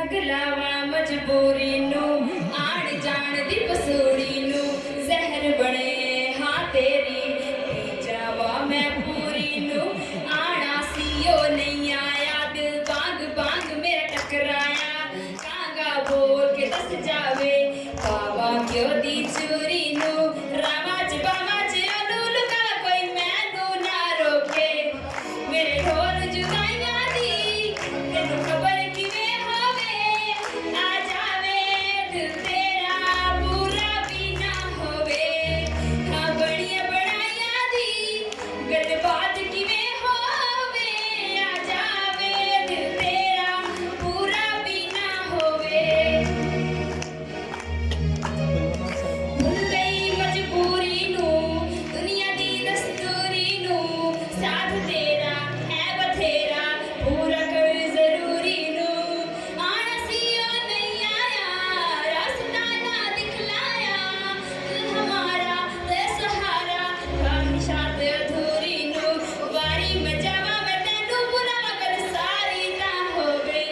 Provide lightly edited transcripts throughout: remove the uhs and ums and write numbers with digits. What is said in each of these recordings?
सगलावा मजबूरी नू आण जान दी पसूड़ी नू जहर बने हाँ तेरी पी जावा मैं पूरी नू आना सीओ नहीं आया दिल बांग बांग मेरा टकराया कांगा बोल के दस जावे बाबा क्यों दी चूरी नू रामाज बामाज ओनू लुका कोई मैनू ना रोके मेरे ढोल जुदाइयां दी तेनू खबर किवें होवे आ जावे दिल तेरा पूरा भी ना होवे हाँ बड़िया बड़ाइयां दी गलबात किवें होवे आ जावे दिल तेरा पूरा भी ना होवे भुल गई मजबूरी नू दुनिया दी दस्तूरी नू साथ तेरा है बथेरा पूरा कर जरूरी नू आना सीओ नहीं आया रास्ता ना दिखलाया दिल हमारा ते सहारा ख्वाहिशात अधूरी नू वारी में जावा मैं तेनू बुला कर सारी ना होवे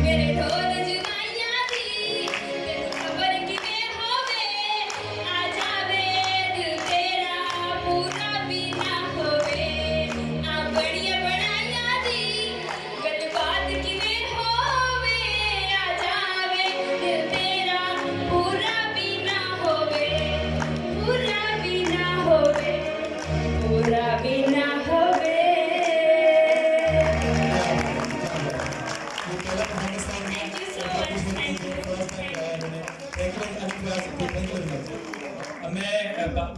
मेरे ढोल जुदाइयां दी तेनू खबर किवें होवे आ जावे दिल तेरा पूरा भी ना होवे आ बड़िया बड़ाइयां दी गलबात किवें होवे आ जावे दिल तेरा पूरा भी ना होवे पूरा भी ना होवे पूरा भी ना होवे Thank you so much. Thank you. Thank you very much.